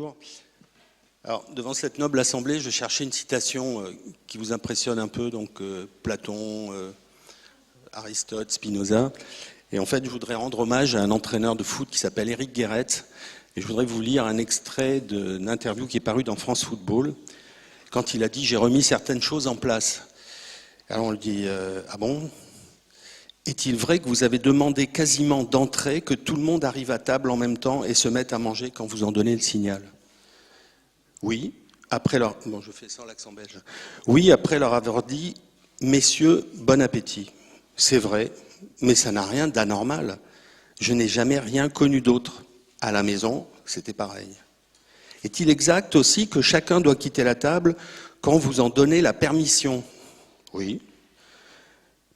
bonjour. Alors, devant cette noble assemblée, je cherchais une citation qui vous impressionne un peu, donc Platon, Aristote, Spinoza. Et en fait, je voudrais rendre hommage à un entraîneur de foot qui s'appelle Éric Guéret. Et je voudrais vous lire un extrait d'une interview qui est parue dans France Football, quand il a dit « J'ai remis certaines choses en place ». Alors on lui dit « Ah bon ? Est-il vrai que vous avez demandé quasiment d'entrée que tout le monde arrive à table en même temps et se mette à manger quand vous en donnez le signal ? Oui, après leur... Bon, je fais sans l'accent belge. Oui, après leur avoir dit « Messieurs, bon appétit ». C'est vrai, mais ça n'a rien d'anormal. Je n'ai jamais rien connu d'autre. À la maison, c'était pareil. Est-il exact aussi que chacun doit quitter la table quand vous en donnez la permission ? Oui.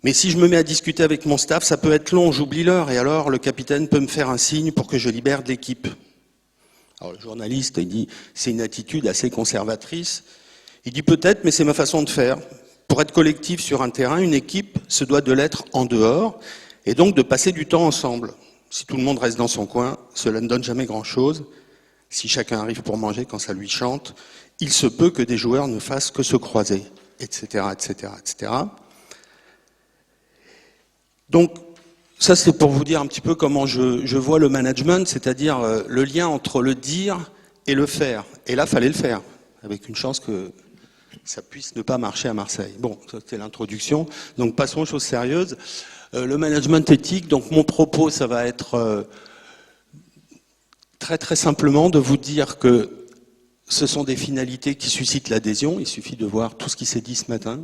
Mais si je me mets à discuter avec mon staff, ça peut être long, j'oublie l'heure, et alors le capitaine peut me faire un signe pour que je libère de l'équipe. Alors le journaliste, il dit, c'est une attitude assez conservatrice. Il dit peut-être, mais c'est ma façon de faire. Pour être collectif sur un terrain, une équipe se doit de l'être en dehors, et donc de passer du temps ensemble. Si tout le monde reste dans son coin, cela ne donne jamais grand-chose. Si chacun arrive pour manger quand ça lui chante, il se peut que des joueurs ne fassent que se croiser, etc., etc., etc. Donc, ça c'est pour vous dire un petit peu comment je vois le management, c'est-à-dire le lien entre le dire et le faire. Et là, il fallait le faire, avec une chance que ça puisse ne pas marcher à Marseille. Bon, ça c'était l'introduction. Donc passons aux choses sérieuses. Le management éthique, donc mon propos, ça va être très très simplement de vous dire que ce sont des finalités qui suscitent l'adhésion. Il suffit de voir tout ce qui s'est dit ce matin.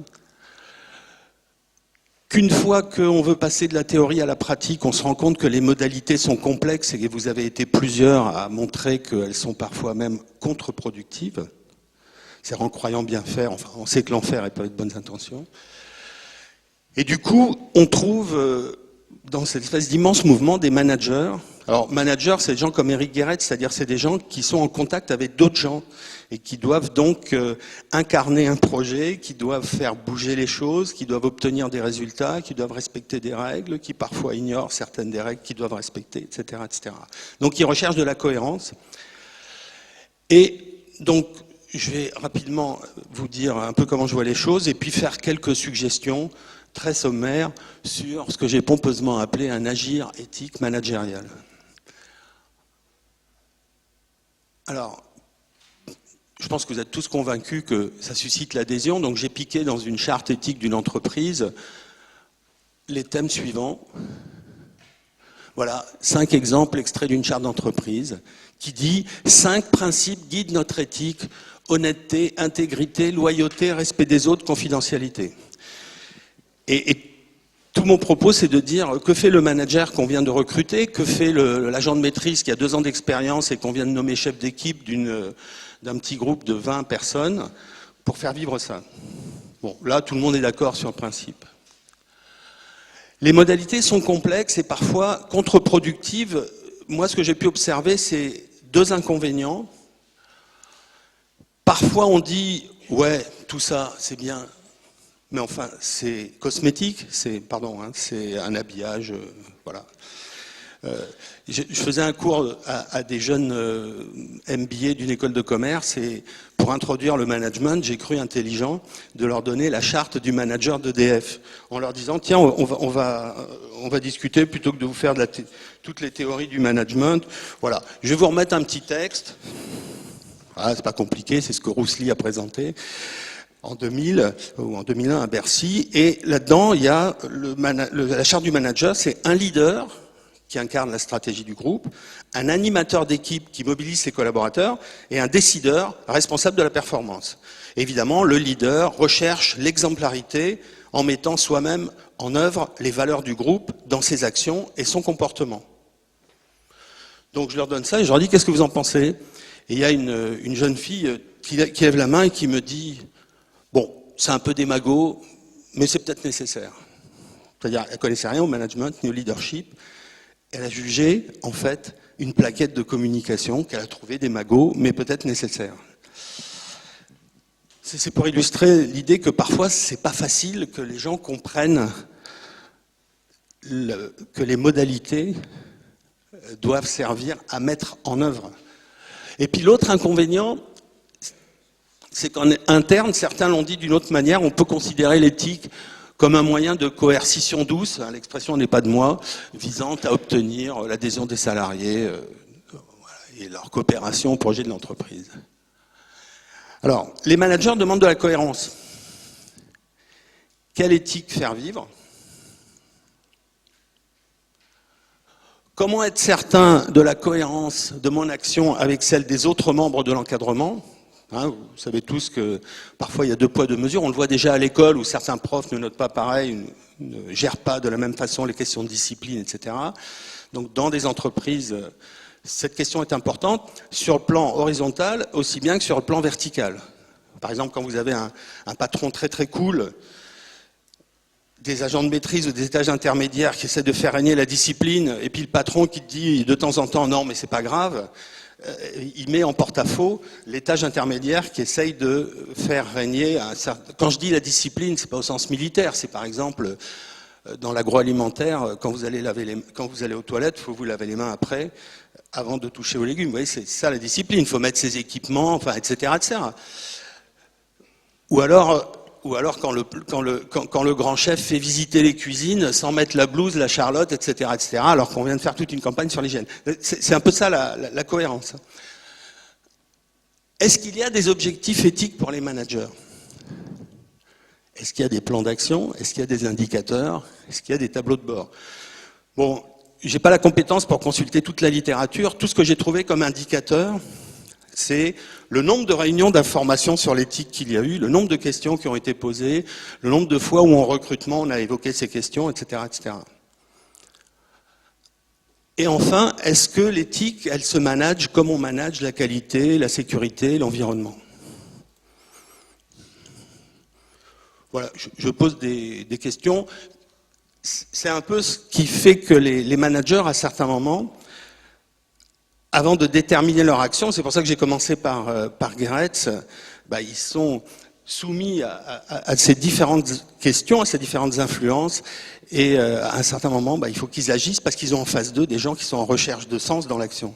Qu'une fois qu'on veut passer de la théorie à la pratique, on se rend compte que les modalités sont complexes et que vous avez été plusieurs à montrer qu'elles sont parfois même contre-productives. C'est en croyant bien faire, enfin on sait que l'enfer est pas avec de bonnes intentions. Et du coup, on trouve dans cette espèce d'immense mouvement des managers. Alors managers, c'est des gens comme Éric Guéret, c'est-à-dire c'est des gens qui sont en contact avec d'autres gens et qui doivent donc incarner un projet, qui doivent faire bouger les choses, qui doivent obtenir des résultats, qui doivent respecter des règles, qui parfois ignorent certaines des règles qu'ils doivent respecter, etc., etc. Donc ils recherchent de la cohérence. Et donc je vais rapidement vous dire un peu comment je vois les choses et puis faire quelques suggestions très sommaires sur ce que j'ai pompeusement appelé un agir éthique managérial. Alors, je pense que vous êtes tous convaincus que ça suscite l'adhésion, donc j'ai piqué dans une charte éthique d'une entreprise les thèmes suivants. Voilà, 5 exemples extraits d'une charte d'entreprise qui dit « 5 principes guident notre éthique, honnêteté, intégrité, loyauté, respect des autres, confidentialité ». Et tout mon propos, c'est de dire que fait le manager qu'on vient de recruter, que fait l'agent de maîtrise qui a 2 ans d'expérience et qu'on vient de nommer chef d'équipe d'un petit groupe de 20 personnes pour faire vivre ça. Bon, là, tout le monde est d'accord sur le principe. Les modalités sont complexes et parfois contre-productives. Moi, ce que j'ai pu observer, c'est 2 inconvénients. Parfois, on dit « ouais, tout ça, c'est bien ». Mais enfin, c'est cosmétique, c'est un habillage, voilà. Je faisais un cours à des jeunes MBA d'une école de commerce et pour introduire le management, j'ai cru intelligent de leur donner la charte du manager d'EDF en leur disant tiens, on va discuter plutôt que de vous faire toutes les théories du management. Voilà, je vais vous remettre un petit texte. Ah, c'est pas compliqué, c'est ce que Rousselet a présenté en 2000 ou en 2001 à Bercy, et là-dedans il y a la charte du manager, c'est un leader qui incarne la stratégie du groupe, un animateur d'équipe qui mobilise ses collaborateurs et un décideur responsable de la performance. Évidemment, le leader recherche l'exemplarité en mettant soi-même en œuvre les valeurs du groupe dans ses actions et son comportement. Donc je leur donne ça et je leur dis qu'est-ce que vous en pensez ? Et il y a une jeune fille qui lève la main et qui me dit bon, c'est un peu démago, mais c'est peut-être nécessaire. C'est-à-dire, elle ne connaissait rien au management ni au leadership. Elle a jugé, en fait, une plaquette de communication qu'elle a trouvée démago, mais peut-être nécessaire. C'est pour illustrer l'idée que parfois, c'est pas facile que les gens comprennent que les modalités doivent servir à mettre en œuvre. Et puis l'autre inconvénient, c'est qu'en interne, certains l'ont dit d'une autre manière, on peut considérer l'éthique comme un moyen de coercition douce, hein, l'expression n'est pas de moi, visant à obtenir l'adhésion des salariés et leur coopération au projet de l'entreprise. Alors, les managers demandent de la cohérence. Quelle éthique faire vivre? Comment être certain de la cohérence de mon action avec celle des autres membres de l'encadrement? Hein, vous savez tous que parfois il y a 2 poids 2 mesures. On le voit déjà à l'école où certains profs ne notent pas pareil, ne gèrent pas de la même façon les questions de discipline, etc. Donc dans des entreprises, cette question est importante sur le plan horizontal aussi bien que sur le plan vertical. Par exemple, quand vous avez un patron très très cool, des agents de maîtrise ou des étages intermédiaires qui essaient de faire régner la discipline, et puis le patron qui te dit de temps en temps non mais c'est pas grave, il met en porte-à-faux l'étage intermédiaire qui essaye de faire régner un certain... Quand je dis la discipline, c'est pas au sens militaire, c'est par exemple dans l'agroalimentaire, quand vous allez aux toilettes, il faut vous laver les mains après, avant de toucher aux légumes. Vous voyez, c'est ça la discipline, il faut mettre ses équipements, enfin, etc., etc. Ou alors quand le grand chef fait visiter les cuisines sans mettre la blouse, la charlotte, etc., etc., alors qu'on vient de faire toute une campagne sur l'hygiène. C'est un peu ça la cohérence. Est-ce qu'il y a des objectifs éthiques pour les managers? Est-ce qu'il y a des plans d'action? Est-ce qu'il y a des indicateurs? Est-ce qu'il y a des tableaux de bord? Bon, j'ai pas la compétence pour consulter toute la littérature. Tout ce que j'ai trouvé comme indicateur, c'est le nombre de réunions d'information sur l'éthique qu'il y a eu, le nombre de questions qui ont été posées, le nombre de fois où en recrutement on a évoqué ces questions, etc., etc. Et enfin, est-ce que l'éthique, elle se manage comme on manage la qualité, la sécurité, l'environnement? Voilà, je pose des questions. C'est un peu ce qui fait que les managers, à certains moments, avant de déterminer leur action, c'est pour ça que j'ai commencé par Geretz, ils sont soumis à ces différentes questions, à ces différentes influences, et à un certain moment, il faut qu'ils agissent parce qu'ils ont en face d'eux des gens qui sont en recherche de sens dans l'action.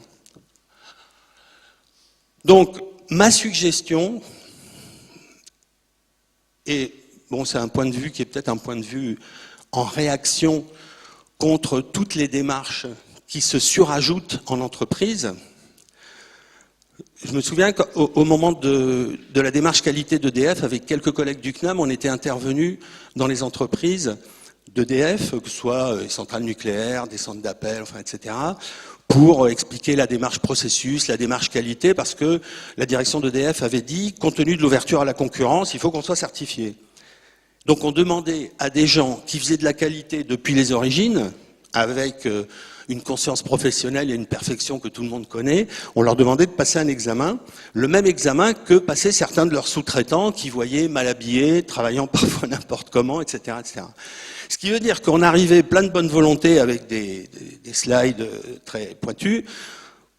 Donc, ma suggestion, et bon, c'est un point de vue qui est peut-être un point de vue en réaction contre toutes les démarches qui se surajoutent en entreprise. Je me souviens qu'au moment de la démarche qualité d'EDF, avec quelques collègues du CNAM, on était intervenus dans les entreprises d'EDF, que ce soit les centrales nucléaires, des centres d'appel, enfin, etc., pour expliquer la démarche processus, la démarche qualité, parce que la direction d'EDF avait dit, compte tenu de l'ouverture à la concurrence, il faut qu'on soit certifié. Donc on demandait à des gens qui faisaient de la qualité depuis les origines, avec une conscience professionnelle et une perfection que tout le monde connaît, on leur demandait de passer un examen, le même examen que passaient certains de leurs sous-traitants qui voyaient mal habillés, travaillant parfois n'importe comment, etc., etc. Ce qui veut dire qu'on arrivait plein de bonne volonté avec des slides très pointus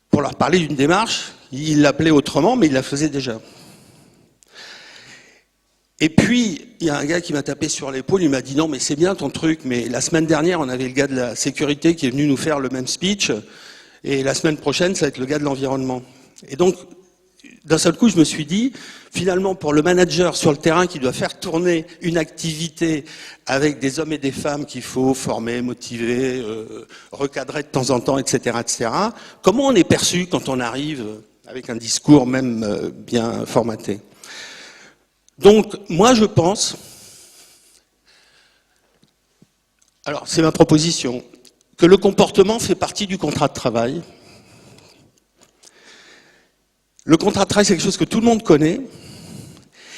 pour leur parler d'une démarche. Ils l'appelaient autrement, mais ils la faisaient déjà. Et puis, il y a un gars qui m'a tapé sur l'épaule, il m'a dit « Non, mais c'est bien ton truc, mais la semaine dernière, on avait le gars de la sécurité qui est venu nous faire le même speech, et la semaine prochaine, ça va être le gars de l'environnement. » Et donc, d'un seul coup, je me suis dit, finalement, pour le manager sur le terrain qui doit faire tourner une activité avec des hommes et des femmes qu'il faut former, motiver, recadrer de temps en temps, etc., etc., comment on est perçu quand on arrive avec un discours même bien formaté? Donc, moi, je pense, alors c'est ma proposition, que le comportement fait partie du contrat de travail. Le contrat de travail, c'est quelque chose que tout le monde connaît,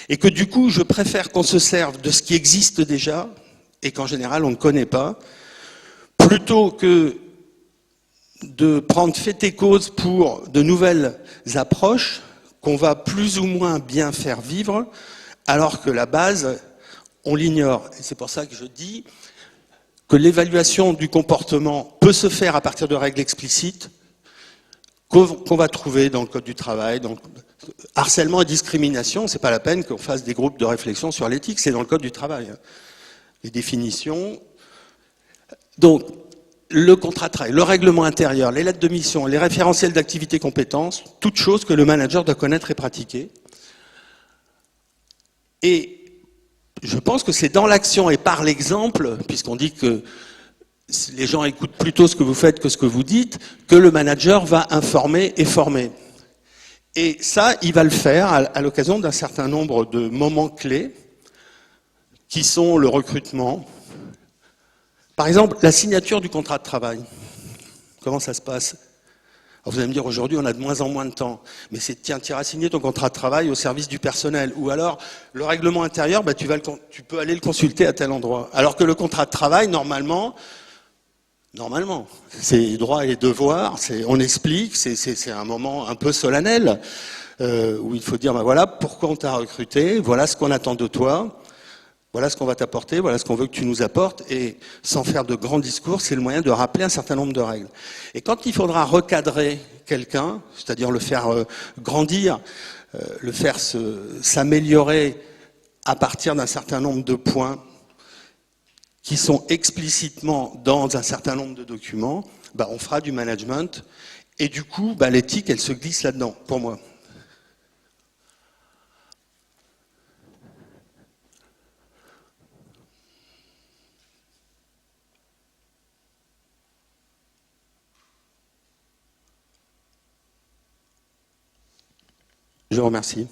et que du coup, je préfère qu'on se serve de ce qui existe déjà, et qu'en général, on ne connaît pas, plutôt que de prendre fait et cause pour de nouvelles approches qu'on va plus ou moins bien faire vivre, alors que la base, on l'ignore. Et c'est pour ça que je dis que l'évaluation du comportement peut se faire à partir de règles explicites qu'on va trouver dans le Code du travail. Donc, harcèlement et discrimination, c'est pas la peine qu'on fasse des groupes de réflexion sur l'éthique, c'est dans le Code du travail. Les définitions. Donc, le contrat de travail, le règlement intérieur, les lettres de mission, les référentiels d'activité compétences, toutes choses que le manager doit connaître et pratiquer. Et je pense que c'est dans l'action et par l'exemple, puisqu'on dit que les gens écoutent plutôt ce que vous faites que ce que vous dites, que le manager va informer et former. Et ça, il va le faire à l'occasion d'un certain nombre de moments clés, qui sont le recrutement. Par exemple, la signature du contrat de travail. Comment ça se passe? Alors vous allez me dire, aujourd'hui, on a de moins en moins de temps. Mais c'est, tiens, tu iras signer ton contrat de travail au service du personnel. Ou alors, le règlement intérieur, bah, tu peux aller le consulter à tel endroit. Alors que le contrat de travail, normalement, c'est les droits et les devoirs, on explique, c'est un moment un peu solennel, où il faut dire, ben voilà, pourquoi on t'a recruté, voilà ce qu'on attend de toi, voilà ce qu'on va t'apporter, voilà ce qu'on veut que tu nous apportes, et sans faire de grands discours, c'est le moyen de rappeler un certain nombre de règles. Et quand il faudra recadrer quelqu'un, c'est-à-dire le faire grandir, le faire s'améliorer à partir d'un certain nombre de points, qui sont explicitement dans un certain nombre de documents, bah, on fera du management. Et du coup, bah, l'éthique, elle se glisse là-dedans, pour moi. Je vous remercie.